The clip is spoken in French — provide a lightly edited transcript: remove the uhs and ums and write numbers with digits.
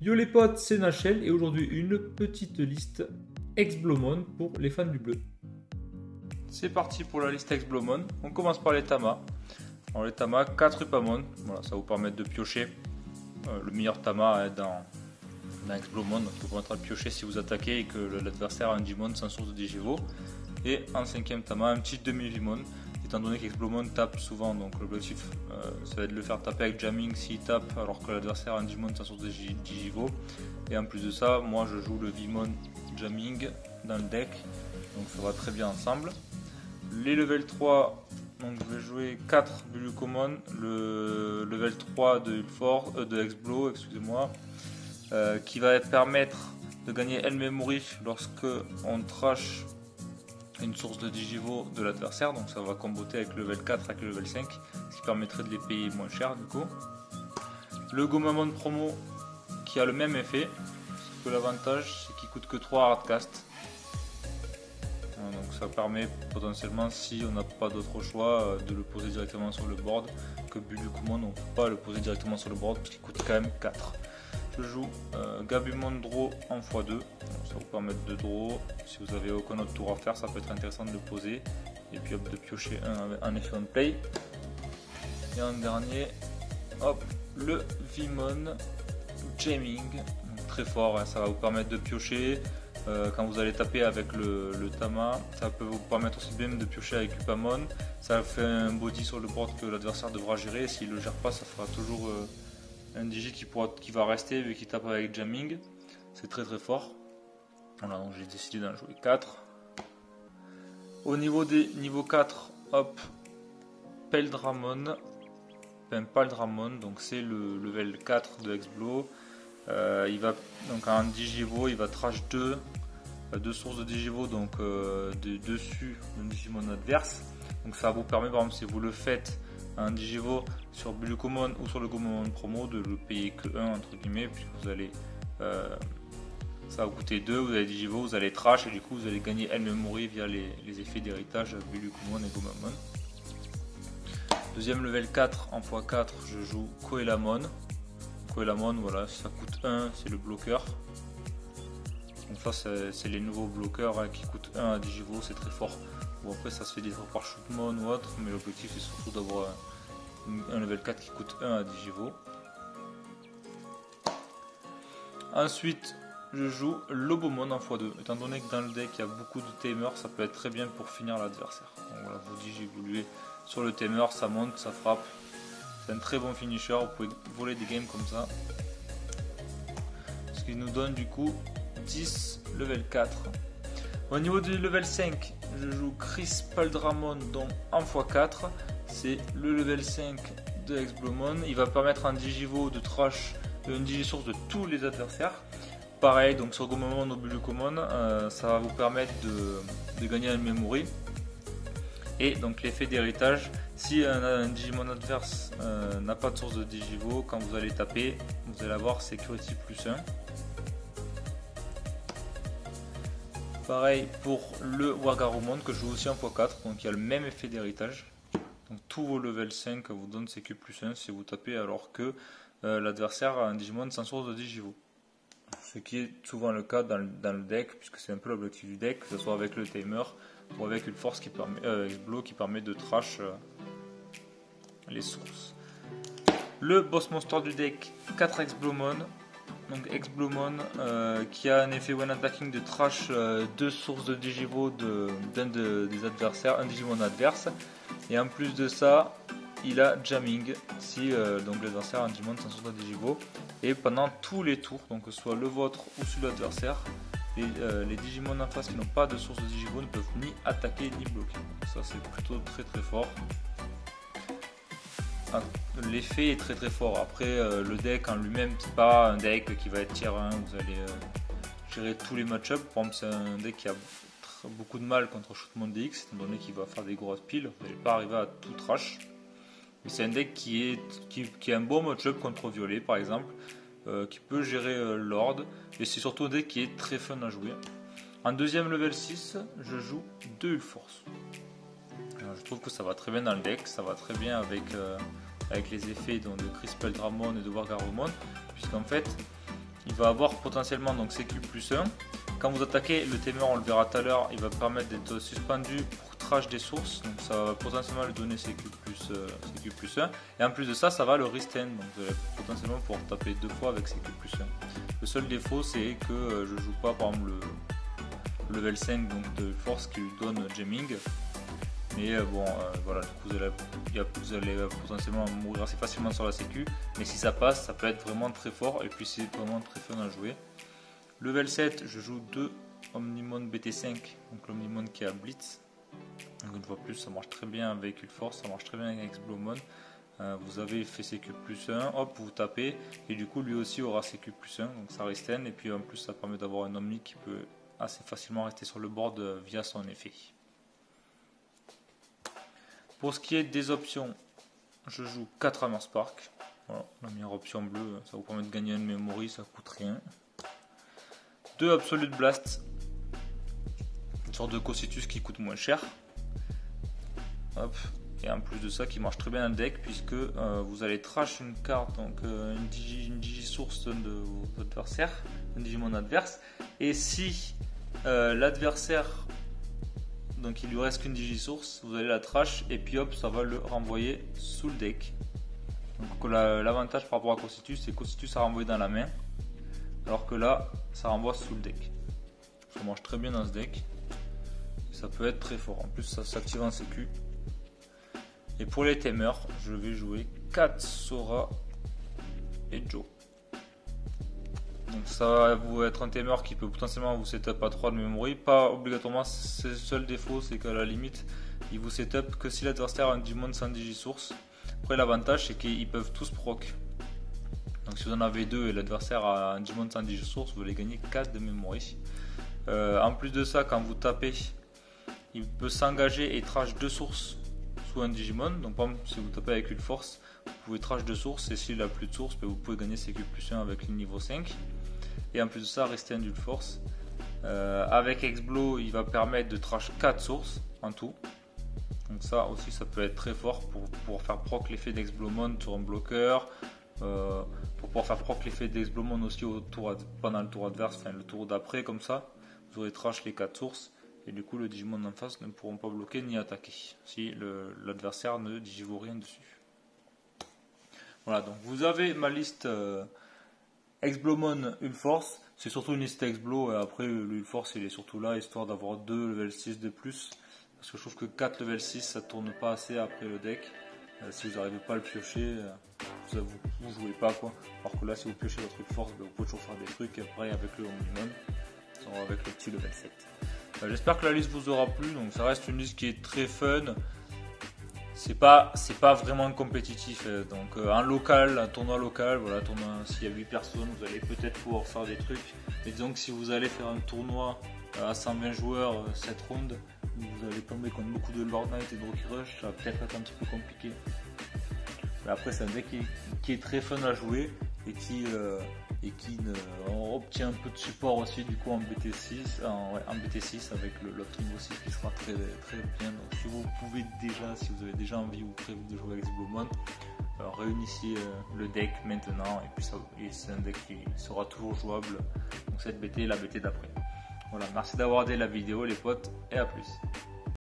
Yo les potes, c'est Nachel et aujourd'hui une petite liste ex-Blomon pour les fans du bleu. C'est parti pour la liste ex-Blomon. On commence par les Tamas. Alors les Tamas, 4 Upamon, voilà, ça va vous permettre de piocher le meilleur Tama dans ex-Blomon. Donc ça vous permettra de piocher si vous attaquez et que l'adversaire a un Digimon sans source de Digivo. Et en 5ème Tama, un petit demi-Vimon. Étant donné qu'Exblomon tape souvent, donc l'objectif ça va être de le faire taper avec jamming s'il tape alors que l'adversaire a un Digimon sans source de Digivo. Et en plus de ça, moi je joue le Vimon jamming dans le deck, donc ça va très bien ensemble. Les level 3, donc je vais jouer 4 Bulukomon, le level 3 de Exblo, excusez-moi, qui va permettre de gagner El Memory lorsque on trash une source de Digivo de l'adversaire, donc ça va comboter avec le level 4 avec le level 5, ce qui permettrait de les payer moins cher du coup. Le Gomamon promo qui a le même effet, sauf que l'avantage c'est qu'il coûte que 3 hardcast. Donc ça permet potentiellement, si on n'a pas d'autre choix, de le poser directement sur le board, que Bulukomon on ne peut pas le poser directement sur le board parce qu'il coûte quand même 4. Je joue Gabumon Draw en x2, donc ça va vous permettre de draw. Si vous avez aucun autre tour à faire, ça peut être intéressant de le poser et puis hop, de piocher un effet on play. Et en dernier, hop, le Vimon Jamming, donc très fort, hein, ça va vous permettre de piocher quand vous allez taper avec le Tama. Ça peut vous permettre aussi bien de piocher avec Upamon. Ça fait un body sur le board que l'adversaire devra gérer. S'il ne le gère pas, ça fera toujours un Digi qui va rester vu qu'il tape avec jamming. C'est très très fort. Voilà, donc j'ai décidé d'en jouer 4. Au niveau des niveaux 4, hop, Peldramon. Enfin, Paldramon, donc c'est le level 4 de Exblo. Il va donc en Digivo, il va trash 2 sources de Digivo, donc dessus le Digimon adverse. Donc ça vous permet, par exemple, si vous le faites un Digivo sur Bulukomon ou sur le Gomamon promo, de le payer que 1 entre guillemets, puisque vous allez ça va vous coûter 2, vous allez Digivo, vous allez trash et du coup vous allez gagner El Memory via les effets d'héritage Bulukomon et Gomamon. Deuxième level 4 en x4, je joue Coelamon. Coelamon, voilà, ça coûte 1, c'est le bloqueur. Donc ça c'est les nouveaux bloqueurs hein, qui coûtent 1 à Digivo, c'est très fort. Bon, après ça se fait détruire par Shootmon ou autre, mais l'objectif c'est surtout d'avoir un level 4 qui coûte 1 à Digivo. Ensuite je joue Lobomon en x2, étant donné que dans le deck il y a beaucoup de tamers, ça peut être très bien pour finir l'adversaire. Donc voilà, vous digivoluez sur le tamer, ça monte, ça frappe. C'est un très bon finisher, vous pouvez voler des games comme ça. Ce qui nous donne du coup 10 level 4. Au niveau du level 5, je joue Chris Paldramon donc en x4. C'est le level 5 de Exblomon. Il va permettre un Digivo de trash une Digisource de tous les adversaires. Pareil, donc sur Gomamon ou Bulukomon, ça va vous permettre de gagner un memory. Et donc l'effet d'héritage, si un Digimon adverse n'a pas de source de Digivo, quand vous allez taper, vous allez avoir Security plus 1. Pareil pour le Wargaromon que je joue aussi en x4, donc il y a le même effet d'héritage. Donc tous vos level 5 vous donnent CQ plus 1 si vous tapez alors que l'adversaire a un Digimon sans source de Digivo. Ce qui est souvent le cas dans le deck, puisque c'est un peu l'objectif du deck, que ce soit avec le timer ou avec une force qui permet, Exblo qui permet de trash les sources. Le boss monster du deck, 4 Exblomon. Donc Exblomon qui a un effet when attacking de trash 2 sources de Digivo d'un des adversaires, un Digimon adverse. Et en plus de ça, il a jamming si donc l'adversaire a un Digimon sans source de Digivo. Et pendant tous les tours, donc que ce soit le vôtre ou celui de l'adversaire, les Digimon en face qui n'ont pas de source de Digivo ne peuvent ni attaquer ni bloquer. Ça c'est plutôt très très fort. L'effet est très très fort. Après le deck en lui-même, c'est pas un deck qui va être tier 1, vous allez gérer tous les match-ups. Par exemple, c'est un deck qui a beaucoup de mal contre Shootmon DX, étant donné qu'il va faire des grosses piles, vous n'allez pas arriver à tout trash. Mais c'est un deck qui est un bon match-up contre Violet par exemple, qui peut gérer Lord, et c'est surtout un deck qui est très fun à jouer. En deuxième level 6, je joue 2 Ulforce. Je trouve que ça va très bien dans le deck, ça va très bien avec les effets donc, de Chris Paldramon et de Wargaromon, puisqu'en fait il va avoir potentiellement donc CQ plus 1. Quand vous attaquez le Tamer, on le verra tout à l'heure, il va permettre d'être suspendu pour trash des sources, donc ça va potentiellement lui donner CQ plus 1. Et en plus de ça, ça va le restand, donc vous allez potentiellement pouvoir taper 2 fois avec CQ plus 1. Le seul défaut, c'est que je joue pas par exemple le level 5 donc de force qui lui donne jamming. Mais bon, voilà, du coup, vous allez potentiellement mourir assez facilement sur la sécu. Mais si ça passe, ça peut être vraiment très fort. Et puis c'est vraiment très fun à jouer. Level 7, je joue 2 Omnimon BT5. Donc l'Omnimon qui a Blitz. Donc une fois plus, ça marche très bien avec Véhicule Force. Ça marche très bien avec Explomon. Vous avez fait CQ plus 1, hop, vous tapez. Et du coup, lui aussi aura CQ plus 1. Donc ça resten. Et puis en plus, ça permet d'avoir un Omni qui peut assez facilement rester sur le board via son effet. Pour ce qui est des options, je joue 4 Hammer Spark. Voilà, la meilleure option bleue, ça vous permet de gagner une memory, ça coûte rien. 2 Absolute Blast, une sorte de Cocitus qui coûte moins cher. Hop. Et en plus de ça, qui marche très bien dans le deck, puisque vous allez trash une carte, donc une digi-source de votre adversaire, un Digimon adverse. Et si l'adversaire, donc il lui reste qu'une Digisource, vous allez la trash et puis hop, ça va le renvoyer sous le deck. Donc l'avantage par rapport à Cocitus, c'est que Cocitus a renvoyé dans la main, alors que là, ça renvoie sous le deck. Ça marche très bien dans ce deck. Ça peut être très fort. En plus, ça s'active en sécu. Et pour les Tamers, je vais jouer 4 Sora et Joe. Donc ça va vous être un Tamer qui peut potentiellement vous setup à 3 de memory, pas obligatoirement, c'est le seul défaut, c'est qu'à la limite, il vous setup que si l'adversaire a un Digimon sans Digisource. Après l'avantage c'est qu'ils peuvent tous proc. Donc si vous en avez 2 et l'adversaire a un Digimon sans Digisource, vous allez gagner 4 de memory. En plus de ça, quand vous tapez, il peut s'engager et trash 2 sources sous un Digimon. Donc par exemple, si vous tapez avec une force, vous pouvez trash 2 sources et s'il n'a plus de sources, vous pouvez gagner CQ plus 1 avec le niveau 5. Et en plus de ça, rester une force. Avec Explo, il va permettre de trash 4 sources en tout. Donc ça aussi, ça peut être très fort pour faire proc l'effet d'Explomon sur un bloqueur. Pour pouvoir faire proc l'effet d'Explomon aussi pendant le tour adverse, enfin le tour d'après, comme ça. Vous aurez trash les 4 sources. Et du coup, le Digimon en face ne pourront pas bloquer ni attaquer si l'adversaire ne digivo rien dessus. Voilà, donc vous avez ma liste Explomon Ulforce. C'est surtout une liste Explo, et après l'Ulforce il est surtout là histoire d'avoir 2 level 6 de plus. Parce que je trouve que 4 level 6 ça tourne pas assez après le deck. Si vous n'arrivez pas à le piocher, vous jouez pas quoi. Alors que là, si vous piochez votre Ulforce, vous pouvez toujours faire des trucs après avec le minimum, avec le petit level 7. J'espère que la liste vous aura plu. Donc ça reste une liste qui est très fun. C'est pas vraiment compétitif. Donc un local, un tournoi local, voilà, s'il y a 8 personnes, vous allez peut-être pouvoir faire des trucs. Mais disons que si vous allez faire un tournoi à 120 joueurs, 7 rounds, vous allez tomber contre beaucoup de Lord Knight et de Rocky Rush, ça va peut-être être un petit peu compliqué. Mais après c'est un deck qui est très fun à jouer et qui on obtient un peu de support aussi du coup en BT6, avec l'autre niveau 6 qui sera très, très bien. Donc si vous pouvez déjà, si vous avez déjà envie ou prévu de jouer avec Explomon, réunissez le deck maintenant et puis c'est un deck qui sera toujours jouable. Donc cette BT et la BT d'après. Voilà, merci d'avoir regardé la vidéo les potes et à plus.